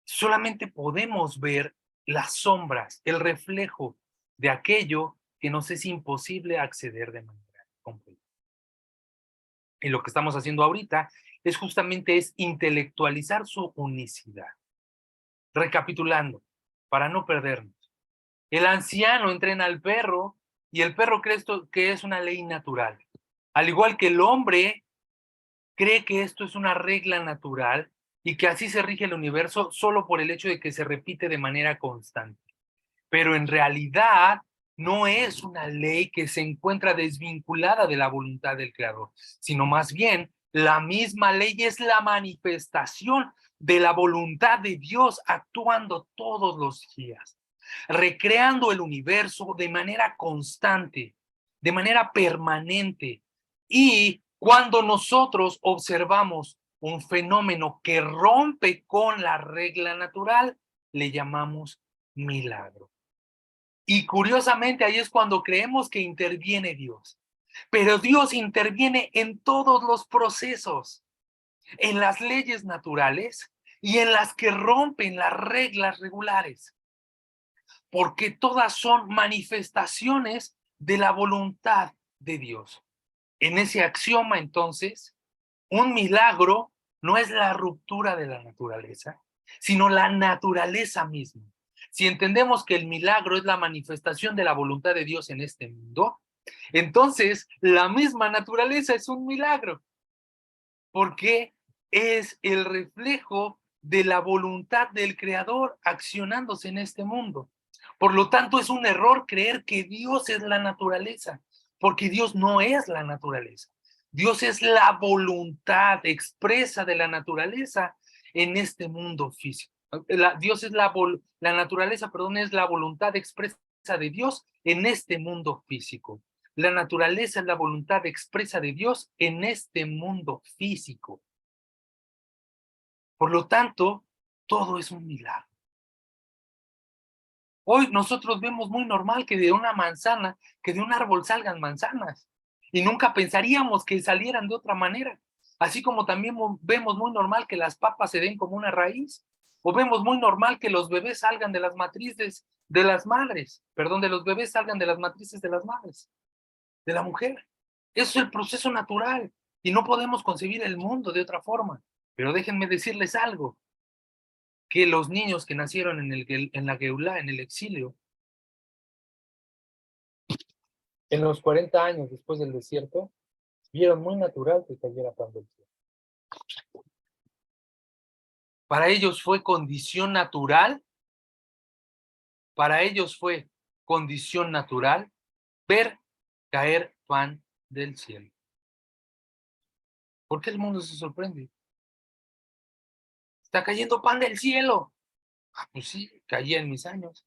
Solamente podemos ver las sombras, el reflejo de aquello que nos es imposible acceder de manera completa. Y lo que estamos haciendo ahorita es justamente intelectualizar su unicidad. Recapitulando, para no perdernos. El anciano entrena al perro y el perro cree esto que es una ley natural. Al igual que el hombre cree que esto es una regla natural y que así se rige el universo solo por el hecho de que se repite de manera constante. Pero en realidad no es una ley que se encuentra desvinculada de la voluntad del Creador, sino más bien la misma ley es la manifestación de la voluntad de Dios actuando todos los días, recreando el universo de manera constante, de manera permanente. Y cuando nosotros observamos un fenómeno que rompe con la regla natural, le llamamos milagro. Y curiosamente ahí es cuando creemos que interviene Dios. Pero Dios interviene en todos los procesos, en las leyes naturales y en las que rompen las reglas regulares, porque todas son manifestaciones de la voluntad de Dios. En ese axioma, entonces, un milagro no es la ruptura de la naturaleza, sino la naturaleza misma. Si entendemos que el milagro es la manifestación de la voluntad de Dios en este mundo, entonces la misma naturaleza es un milagro, porque es el reflejo de la voluntad del Creador accionándose en este mundo. Por lo tanto, es un error creer que Dios es la naturaleza, porque Dios no es la naturaleza. Dios es la voluntad expresa de la naturaleza en este mundo físico. Dios es la naturaleza, perdón, es la voluntad expresa de Dios en este mundo físico. La naturaleza es la voluntad expresa de Dios en este mundo físico. Por lo tanto, todo es un milagro. Hoy nosotros vemos muy normal que de una manzana, que de un árbol salgan manzanas. Y nunca pensaríamos que salieran de otra manera. Así como también vemos muy normal que las papas se den como una raíz. O vemos muy normal que los bebés salgan de las matrices de las madres. Perdón, de los bebés salgan de las matrices de las madres, de la mujer. Eso es el proceso natural. Y no podemos concebir el mundo de otra forma. Pero déjenme decirles algo. Que los niños que nacieron en la Geulá, en el exilio, en los 40 años después del desierto, vieron muy natural que cayera pan del cielo. Para ellos fue condición natural, ver caer pan del cielo. ¿Por qué el mundo se sorprende? Está cayendo pan del cielo. Ah, pues sí, caía en mis años.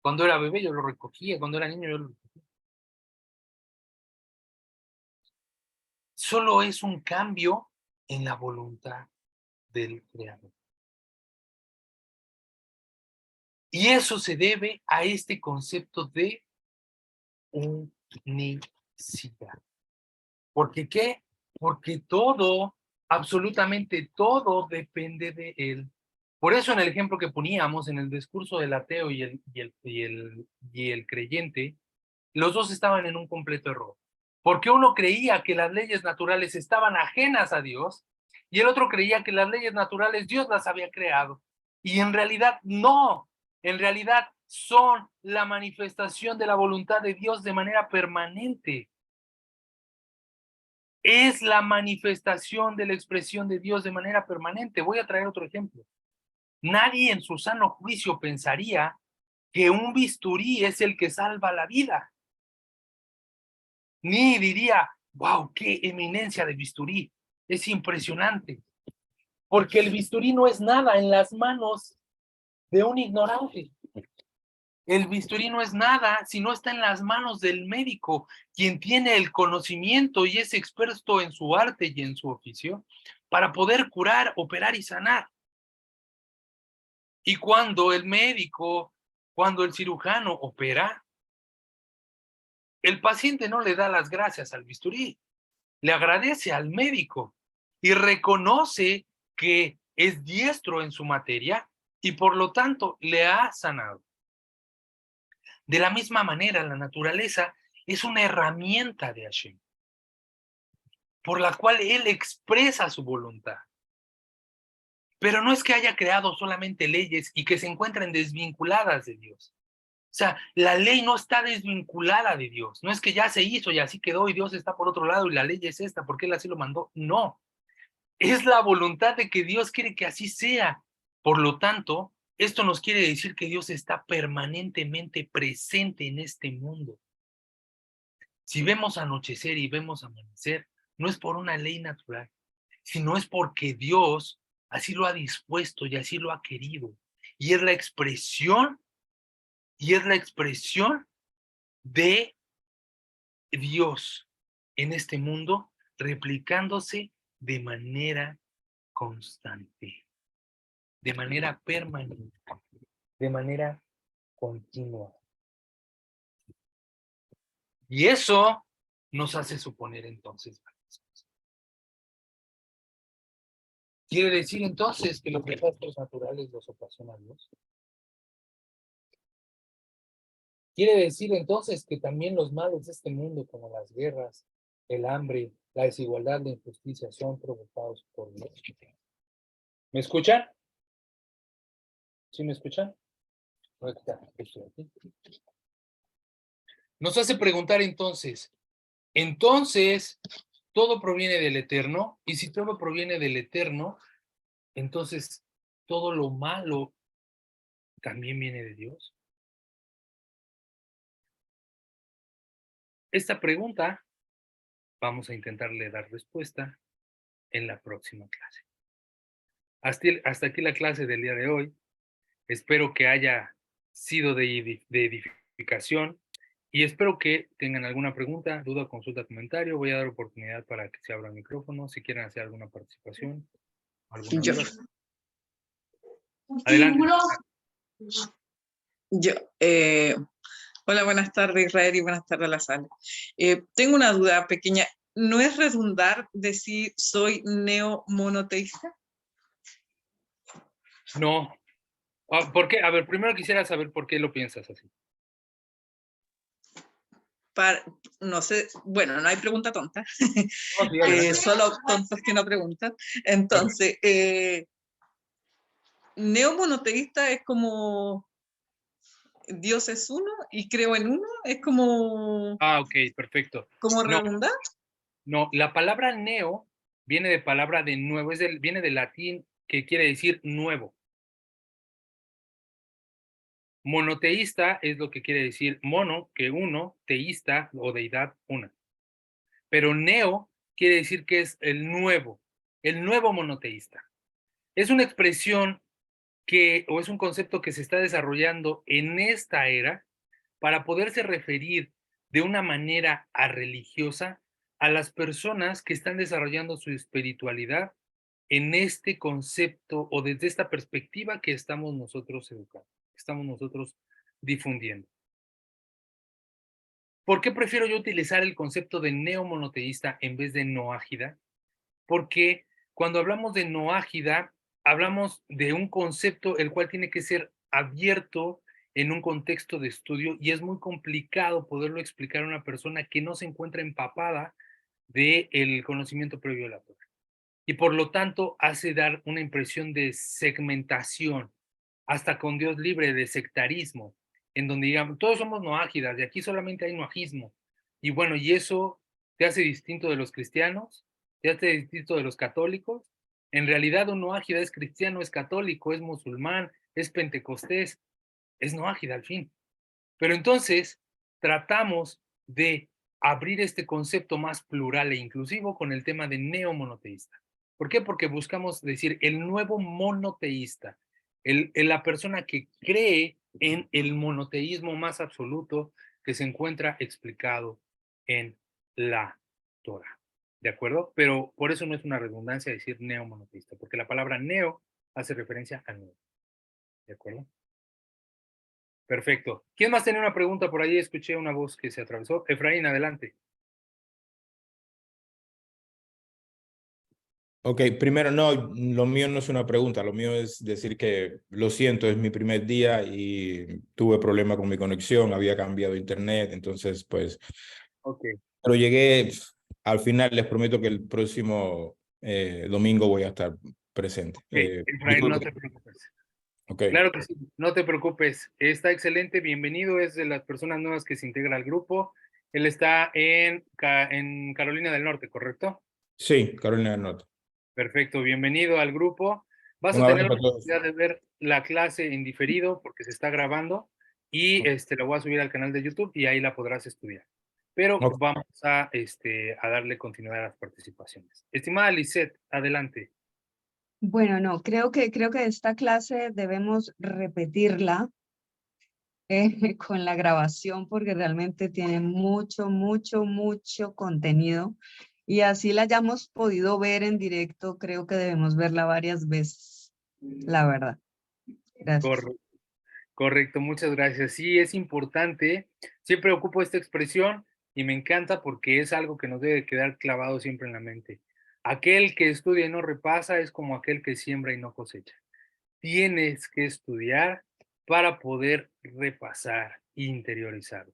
Cuando era bebé yo lo recogía, cuando era niño yo lo recogía. Solo es un cambio en la voluntad del Creador. Y eso se debe a este concepto de unicidad. ¿Por qué? Porque todo, absolutamente todo depende de Él. Por eso en el ejemplo que poníamos en el discurso del ateo y el creyente, los dos estaban en un completo error. Porque uno creía que las leyes naturales estaban ajenas a Dios y el otro creía que las leyes naturales Dios las había creado. Y en realidad no, en realidad son la manifestación de la voluntad de Dios de manera permanente. Es la manifestación de la expresión de Dios de manera permanente. Voy a traer otro ejemplo. Nadie en su sano juicio pensaría que un bisturí es el que salva la vida. Ni diría, wow, qué eminencia de bisturí. Es impresionante. Porque el bisturí no es nada en las manos de un ignorante. El bisturí no es nada si no está en las manos del médico, quien tiene el conocimiento y es experto en su arte y en su oficio para poder curar, operar y sanar. Y cuando el médico, cuando el cirujano opera, el paciente no le da las gracias al bisturí, le agradece al médico y reconoce que es diestro en su materia y por lo tanto le ha sanado. De la misma manera, la naturaleza es una herramienta de Hashem, por la cual Él expresa su voluntad. Pero no es que haya creado solamente leyes y que se encuentren desvinculadas de Dios. O sea, la ley no está desvinculada de Dios. No es que ya se hizo y así quedó y Dios está por otro lado y la ley es esta porque Él así lo mandó. No. Es la voluntad de que Dios quiere que así sea. Por lo tanto, esto nos quiere decir que Dios está permanentemente presente en este mundo. Si vemos anochecer y vemos amanecer, no es por una ley natural, sino es porque Dios así lo ha dispuesto y así lo ha querido. Y es la expresión de Dios en este mundo, replicándose de manera constante, de manera permanente, de manera continua. Y eso nos hace suponer entonces. ¿Quiere decir entonces que los desastres naturales los ocasiona Dios? ¿Quiere decir entonces que también los males de este mundo, como las guerras, el hambre, la desigualdad, la injusticia, son provocados por Dios? ¿Me escuchan? ¿Sí me escuchan? Nos hace preguntar entonces, todo proviene del Eterno, y si todo proviene del Eterno, entonces todo lo malo también viene de Dios. Esta pregunta vamos a intentarle dar respuesta en la próxima clase. Hasta aquí la clase del día de hoy. Espero que haya sido de edificación y espero que tengan alguna pregunta, duda, consulta, comentario. Voy a dar oportunidad para que se abra el micrófono si quieren hacer alguna participación. ¿Alguna Yo. duda? Adelante. Hola, buenas tardes, Israel, y buenas tardes a la sala. Tengo una duda pequeña. ¿No es redundar decir soy neomonoteísta? No. ¿Por qué? A ver, primero quisiera saber por qué lo piensas así. No sé, bueno, no hay pregunta tonta. No, solo tontos que no preguntan. Entonces, neomonoteísta es como Dios es uno y creo en uno, es como... ok, perfecto. ¿Como redundar? No, la palabra neo viene de palabra de nuevo, viene del latín que quiere decir nuevo. Monoteísta es lo que quiere decir mono, que uno, teísta o deidad, una. Pero neo quiere decir que es el nuevo monoteísta. Es una expresión o es un concepto que se está desarrollando en esta era para poderse referir de una manera religiosa a las personas que están desarrollando su espiritualidad en este concepto o desde esta perspectiva que estamos nosotros educando, que estamos nosotros difundiendo. ¿Por qué prefiero yo utilizar el concepto de neomonoteísta en vez de noágida? Porque cuando hablamos de noágida, hablamos de un concepto el cual tiene que ser abierto en un contexto de estudio y es muy complicado poderlo explicar a una persona que no se encuentra empapada del conocimiento previo a la Torá. Y por lo tanto hace dar una impresión de segmentación, hasta con Dios libre de sectarismo, en donde digamos, todos somos noágidas, y aquí solamente hay noajismo. Y bueno, y eso te hace distinto de los cristianos, te hace distinto de los católicos. En realidad un noágida es cristiano, es católico, es musulmán, es pentecostés, es noágida al fin. Pero entonces tratamos de abrir este concepto más plural e inclusivo con el tema de neomonoteísta. ¿Por qué? Porque buscamos decir el nuevo monoteísta, la persona que cree en el monoteísmo más absoluto que se encuentra explicado en la Torah. ¿De acuerdo? Pero por eso no es una redundancia decir neomonoteísta, porque la palabra neo hace referencia a nuevo. ¿De acuerdo? Perfecto. ¿Quién más tenía una pregunta por ahí? Escuché una voz que se atravesó. Efraín, adelante. Ok, primero, no, lo mío no es una pregunta, lo mío es decir que lo siento, es mi primer día y tuve problema con mi conexión, había cambiado internet, entonces pues, Ok. pero llegué al final, les prometo que el próximo domingo voy a estar presente. Efraín, no te preocupes. Ok. Claro que sí, no te preocupes. Está excelente, bienvenido, es de las personas nuevas que se integra al grupo. Él está en Carolina del Norte, ¿correcto? Sí, Carolina del Norte. Perfecto, bienvenido al grupo. Vas Un a tener abrazo la para todos. oportunidad de ver la clase en diferido porque se está grabando y la voy a subir al canal de YouTube y ahí la podrás estudiar. Pero Ok. vamos a darle continuidad a las participaciones. Estimada Lisette, adelante. Bueno, no, creo que esta clase debemos repetirla con la grabación porque realmente tiene mucho contenido y así la hayamos podido ver en directo, creo que debemos verla varias veces, la verdad. Gracias. Correcto, correcto, muchas gracias. Sí, es importante. Siempre ocupo esta expresión y me encanta porque es algo que nos debe quedar clavado siempre en la mente. Aquel que estudia y no repasa es como aquel que siembra y no cosecha. Tienes que estudiar para poder repasar e interiorizar,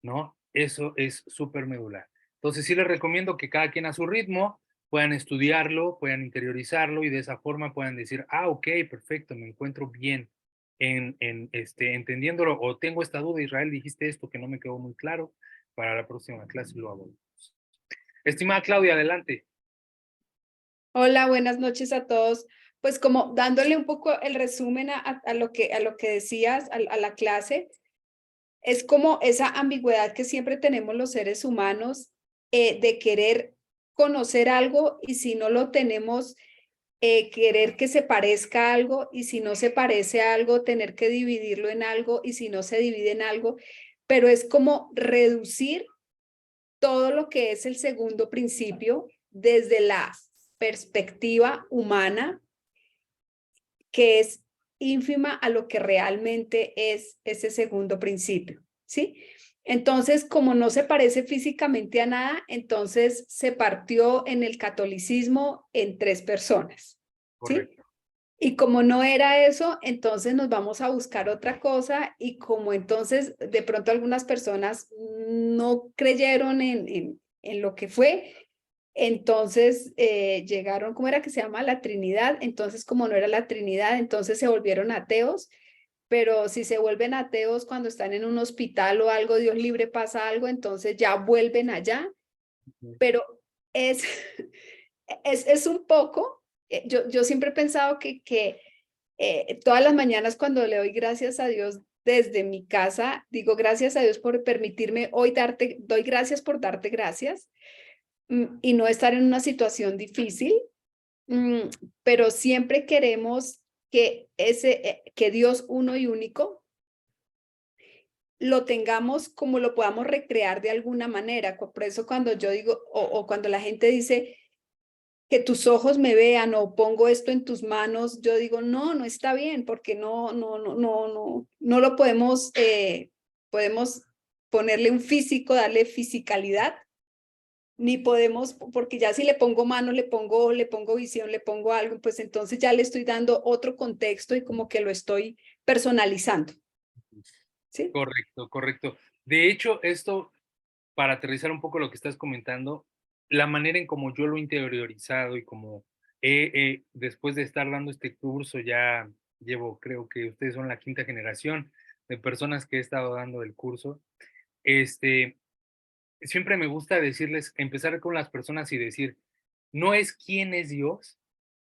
¿no? Eso es súper medular. Entonces sí les recomiendo que cada quien a su ritmo puedan estudiarlo, puedan interiorizarlo y de esa forma puedan decir, ah, ok, perfecto, me encuentro bien entendiéndolo o tengo esta duda, Israel, dijiste esto que no me quedó muy claro, para la próxima clase lo abordamos. Estimada Claudia, adelante. Hola, buenas noches a todos. Pues como dándole un poco el resumen a lo que decías, a la clase, es como esa ambigüedad que siempre tenemos los seres humanos de querer conocer algo y si no lo tenemos, querer que se parezca a algo y si no se parece a algo, tener que dividirlo en algo y si no se divide en algo, pero es como reducir todo lo que es el segundo principio desde la perspectiva humana, que es ínfima a lo que realmente es ese segundo principio, ¿sí? Entonces, como no se parece físicamente a nada, entonces se partió en el catolicismo en 3 personas, ¿sí? Correcto. Y como no era eso, entonces nos vamos a buscar otra cosa y como entonces de pronto algunas personas no creyeron en lo que fue, entonces llegaron, ¿cómo era que se llama? La Trinidad. Entonces como no era la Trinidad, entonces se volvieron ateos, pero si se vuelven ateos cuando están en un hospital o algo, Dios libre, pasa algo, entonces ya vuelven allá, pero es, es un poco, yo siempre he pensado que todas las mañanas cuando le doy gracias a Dios desde mi casa, digo gracias a Dios por permitirme hoy doy gracias por darte gracias y no estar en una situación difícil, pero siempre queremos que Dios uno y único lo tengamos como lo podamos recrear de alguna manera. Por eso cuando yo digo, o cuando la gente dice, que tus ojos me vean o pongo esto en tus manos, yo digo, no, no está bien, porque no lo podemos, podemos ponerle un físico, darle fisicalidad, ni podemos, porque ya si le pongo mano, le pongo visión, le pongo algo, pues entonces ya le estoy dando otro contexto y como que lo estoy personalizando. ¿Sí? Correcto, correcto. De hecho, esto, para aterrizar un poco lo que estás comentando, la manera en como yo lo he interiorizado y como después de estar dando este curso, ya llevo, creo que ustedes son la 5ª generación de personas que he estado dando el curso, siempre me gusta decirles, empezar con las personas y decir, no es quién es Dios,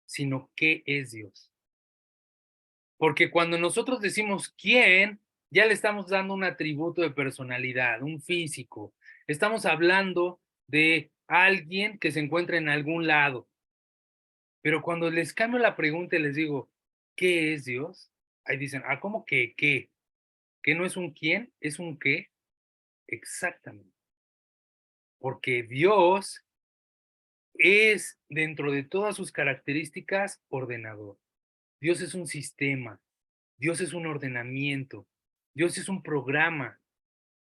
sino qué es Dios. Porque cuando nosotros decimos quién, ya le estamos dando un atributo de personalidad, un físico. Estamos hablando de alguien que se encuentra en algún lado. Pero cuando les cambio la pregunta y les digo, ¿qué es Dios? Ahí dicen, ah, ¿cómo que qué? ¿Que no es un quién? ¿Es un qué? Exactamente. Porque Dios es, dentro de todas sus características, ordenador. Dios es un sistema. Dios es un ordenamiento. Dios es un programa.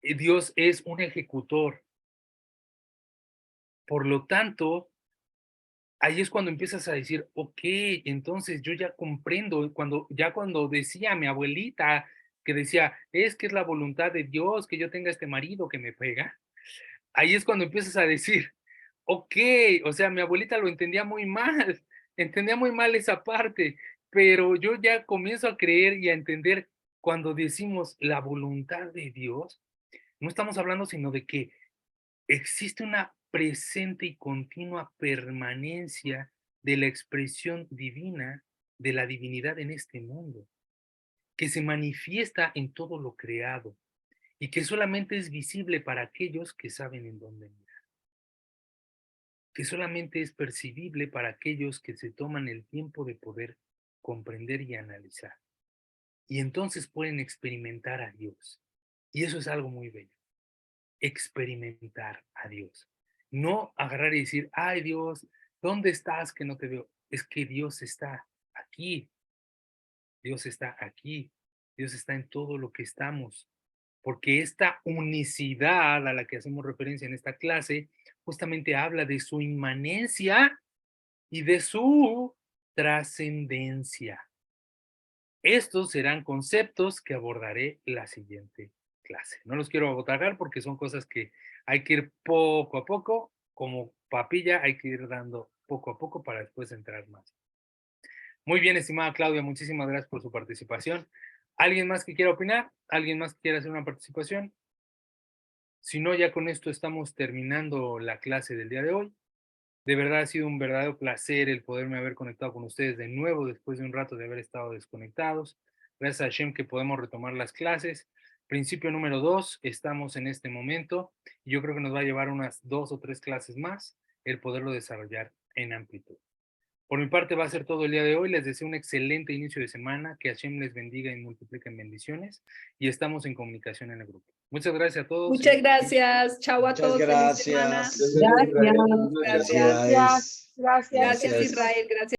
Dios es un ejecutor. Por lo tanto, ahí es cuando empiezas a decir, ok, entonces yo ya comprendo, cuando decía mi abuelita, que decía, es que es la voluntad de Dios que yo tenga este marido que me pega, ahí es cuando empiezas a decir, ok, o sea, mi abuelita lo entendía muy mal esa parte, pero yo ya comienzo a creer y a entender cuando decimos la voluntad de Dios, no estamos hablando sino de que existe una presente y continua permanencia de la expresión divina, de la divinidad en este mundo, que se manifiesta en todo lo creado y que solamente es visible para aquellos que saben en dónde mirar, que solamente es percibible para aquellos que se toman el tiempo de poder comprender y analizar. Y entonces pueden experimentar a Dios. Y eso es algo muy bello. Experimentar a Dios. No agarrar y decir, ay Dios, ¿dónde estás que no te veo? Es que Dios está aquí. Dios está aquí. Dios está en todo lo que estamos. Porque esta unicidad a la que hacemos referencia en esta clase justamente habla de su inmanencia y de su trascendencia. Estos serán conceptos que abordaré la siguiente clase. No los quiero agotar porque son cosas que hay que ir poco a poco, como papilla, hay que ir dando poco a poco para después entrar más. Muy bien, estimada Claudia, muchísimas gracias por su participación. ¿Alguien más que quiera opinar? ¿Alguien más que quiera hacer una participación? Si no, ya con esto estamos terminando la clase del día de hoy. De verdad ha sido un verdadero placer el poderme haber conectado con ustedes de nuevo después de un rato de haber estado desconectados. Gracias a Hashem que podemos retomar las clases. Principio número 2, estamos en este momento y yo creo que nos va a llevar unas 2 o 3 clases más el poderlo desarrollar en amplitud. Por mi parte va a ser todo el día de hoy. Les deseo un excelente inicio de semana, que Hashem les bendiga y multiplique en bendiciones y estamos en comunicación en el grupo. Muchas gracias a todos. Muchas gracias. Chao a Muchas todos. Feliz semana. gracias. Gracias. Felicidades. Gracias, Israel. Gracias.